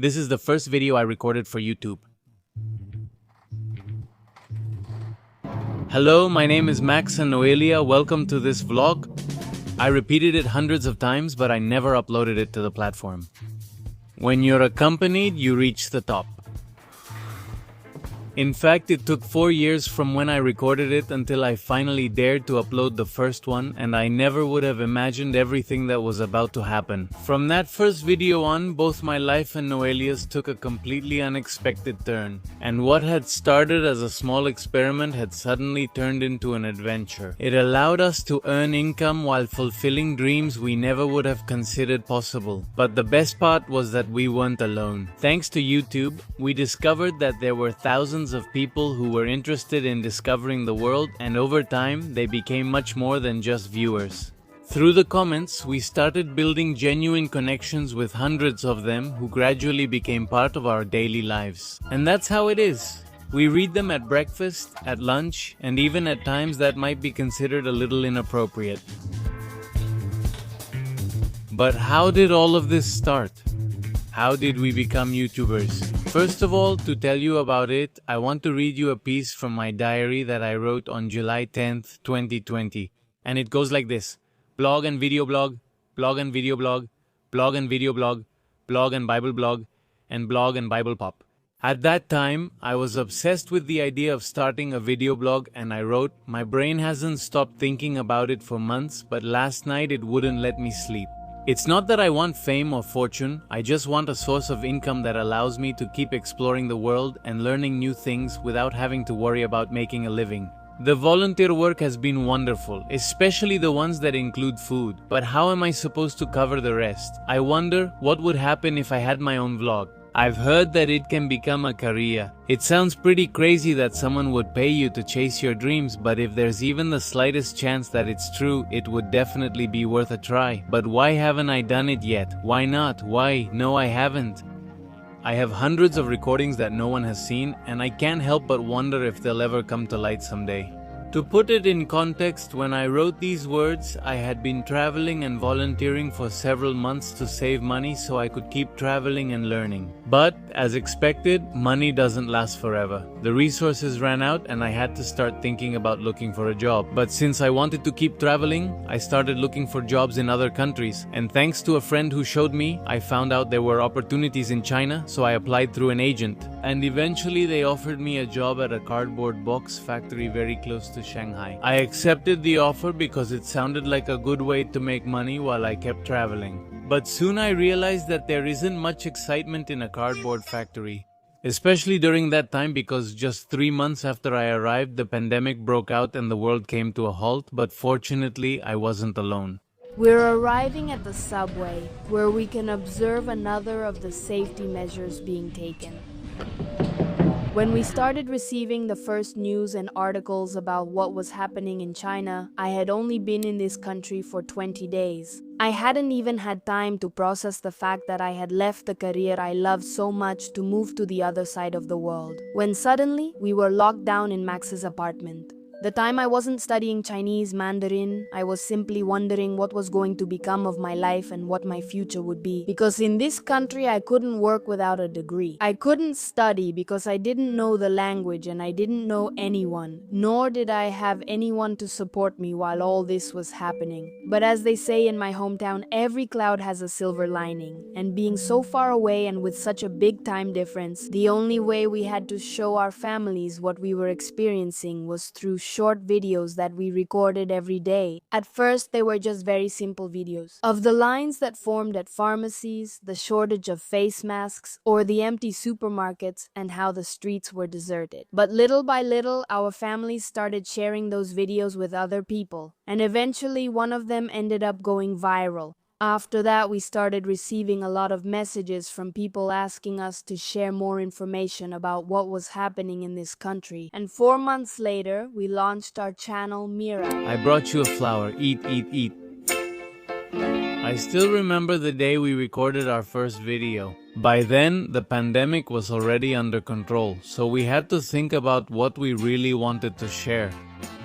This is the first video I recorded for YouTube. Hello, my name is Max and Noelia. Welcome to this vlog. I repeated it hundreds of times, but I never uploaded it to the platform. When you're accompanied, you reach the top. In fact, it took 4 years from when I recorded it until I finally dared to upload the first one, and I never would have imagined everything that was about to happen. From that first video on, both my life and Noelia's took a completely unexpected turn. And what had started as a small experiment had suddenly turned into an adventure. It allowed us to earn income while fulfilling dreams we never would have considered possible. But the best part was that we weren't alone. Thanks to YouTube, we discovered that there were thousands of people who were interested in discovering the world, and over time they became much more than just viewers. Through the comments, we started building genuine connections with hundreds of them who gradually became part of our daily lives. And that's how it is. We read them at breakfast, at lunch, and even at times that might be considered a little inappropriate. But how did all of this start? How did we become YouTubers? First of all, to tell you about it, I want to read you a piece from my diary that I wrote on July 10th, 2020. And it goes like this: blog and video blog, blog and video blog, blog and video blog, blog and Bible blog, and blog and Bible pop. At that time, I was obsessed with the idea of starting a video blog, and I wrote, "My brain hasn't stopped thinking about it for months, but last night it wouldn't let me sleep." It's not that I want fame or fortune, I just want a source of income that allows me to keep exploring the world and learning new things without having to worry about making a living. The volunteer work has been wonderful, especially the ones that include food. But how am I supposed to cover the rest? I wonder what would happen if I had my own vlog. I've heard that it can become a career. It sounds pretty crazy that someone would pay you to chase your dreams, but if there's even the slightest chance that it's true, it would definitely be worth a try. But why haven't I done it yet? Why not? Why? No, I haven't. I have hundreds of recordings that no one has seen, and I can't help but wonder if they'll ever come to light someday. To put it in context, when I wrote these words, I had been traveling and volunteering for several months to save money so I could keep traveling and learning. But, as expected, money doesn't last forever. The resources ran out and I had to start thinking about looking for a job. But since I wanted to keep traveling, I started looking for jobs in other countries. And thanks to a friend who showed me, I found out there were opportunities in China, so I applied through an agent. And eventually they offered me a job at a cardboard box factory very close to Shanghai. I accepted the offer because it sounded like a good way to make money while I kept traveling. But soon I realized that there isn't much excitement in a cardboard factory. Especially during that time, because just 3 months after I arrived, the pandemic broke out and the world came to a halt, but fortunately I wasn't alone. We're arriving at the subway, where we can observe another of the safety measures being taken. When we started receiving the first news and articles about what was happening in China, I had only been in this country for 20 days. I hadn't even had time to process the fact that I had left the career I loved so much to move to the other side of the world, when suddenly we were locked down in Max's apartment. The time I wasn't studying Chinese Mandarin, I was simply wondering what was going to become of my life and what my future would be. Because in this country, I couldn't work without a degree. I couldn't study because I didn't know the language and I didn't know anyone, nor did I have anyone to support me while all this was happening. But as they say in my hometown, every cloud has a silver lining. And being so far away and with such a big time difference, the only way we had to show our families what we were experiencing was through short videos that we recorded every day. At first, they were just very simple videos of the lines that formed at pharmacies, the shortage of face masks, or the empty supermarkets and how the streets were deserted. But little by little, our families started sharing those videos with other people, and eventually one of them ended up going viral. After that, we started receiving a lot of messages from people asking us to share more information about what was happening in this country. And 4 months later, we launched our channel Mira. I brought you a flower. Eat, eat, eat. I still remember the day we recorded our first video. By then, the pandemic was already under control, so we had to think about what we really wanted to share.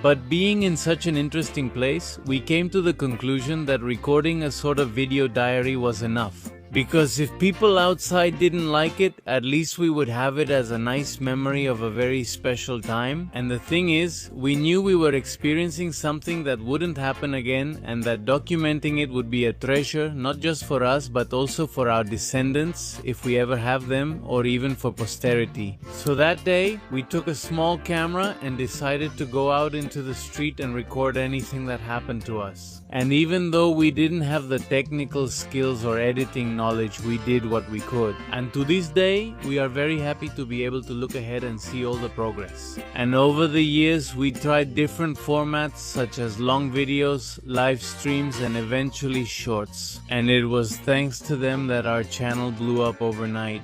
But being in such an interesting place, we came to the conclusion that recording a sort of video diary was enough. Because if people outside didn't like it, at least we would have it as a nice memory of a very special time. And the thing is, we knew we were experiencing something that wouldn't happen again, and that documenting it would be a treasure, not just for us, but also for our descendants, if we ever have them, or even for posterity. So that day, we took a small camera and decided to go out into the street and record anything that happened to us. And even though we didn't have the technical skills or editing knowledge, we did what we could. And to this day, we are very happy to be able to look ahead and see all the progress. And over the years, we tried different formats such as long videos, live streams, and eventually shorts. And it was thanks to them that our channel blew up overnight.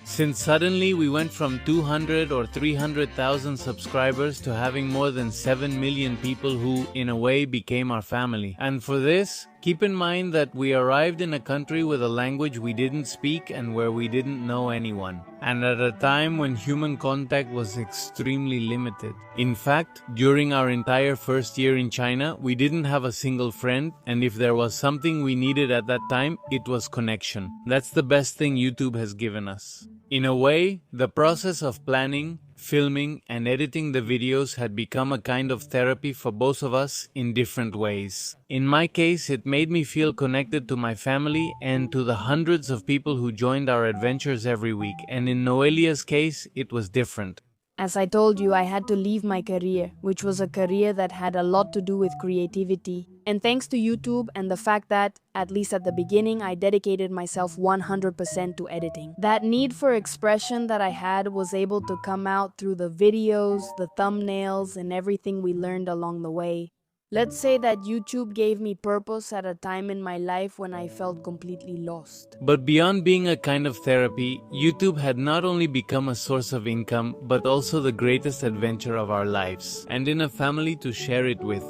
Since suddenly we went from 200 or 300,000 subscribers to having more than 7 million people who, in a way, became our family. And for this, keep in mind that we arrived in a country with a language we didn't speak and where we didn't know anyone. And at a time when human contact was extremely limited. In fact, during our entire first year in China, we didn't have a single friend, and if there was something we needed at that time, it was connection. That's the best thing YouTube has given us. In a way, the process of planning, filming, and editing the videos had become a kind of therapy for both of us in different ways. In my case, it made me feel connected to my family and to the hundreds of people who joined our adventures every week, and in Noelia's case, it was different. As I told you, I had to leave my career, which was a career that had a lot to do with creativity. And thanks to YouTube and the fact that, at least at the beginning, I dedicated myself 100% to editing. That need for expression that I had was able to come out through the videos, the thumbnails, and everything we learned along the way. Let's say that YouTube gave me purpose at a time in my life when I felt completely lost. But beyond being a kind of therapy, YouTube had not only become a source of income, but also the greatest adventure of our lives, and in a family to share it with.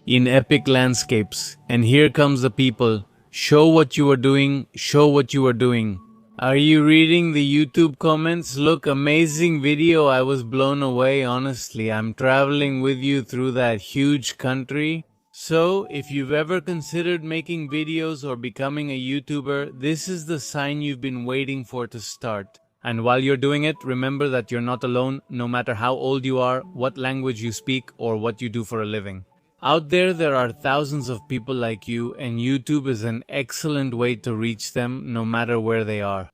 In epic landscapes, and here comes the people. Show what you are doing, show what you are doing. Are you reading the YouTube comments? Look, amazing video. I was blown away, honestly. I'm traveling with you through that huge country. So, if you've ever considered making videos or becoming a YouTuber, this is the sign you've been waiting for to start. And while you're doing it, remember that you're not alone, no matter how old you are, what language you speak, or what you do for a living. Out there are thousands of people like you, and YouTube is an excellent way to reach them no matter where they are.